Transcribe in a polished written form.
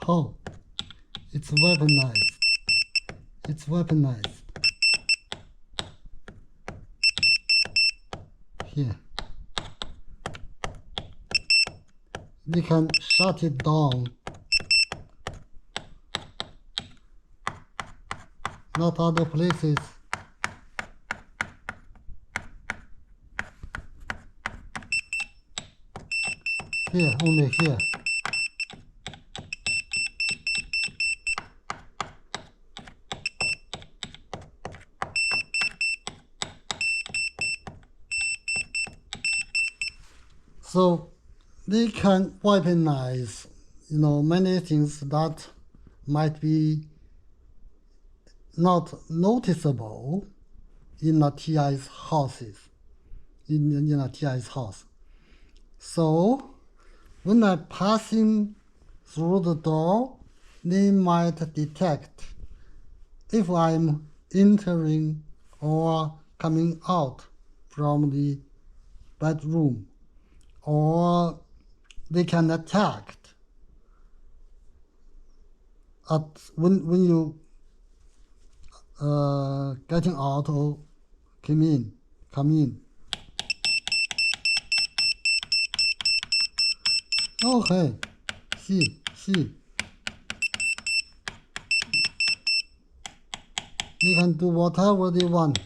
Oh, it's weaponized. It's weaponized. Here. We can shut it down. Not other places. Here, only here. So they can weaponize, many things that might be not noticeable in a TI's houses, in a TI's house. So when I'm passing through the door, they might detect if I'm entering or coming out from the bedroom, or they can attack when you getting out or come in. Okay, see. They can do whatever they want.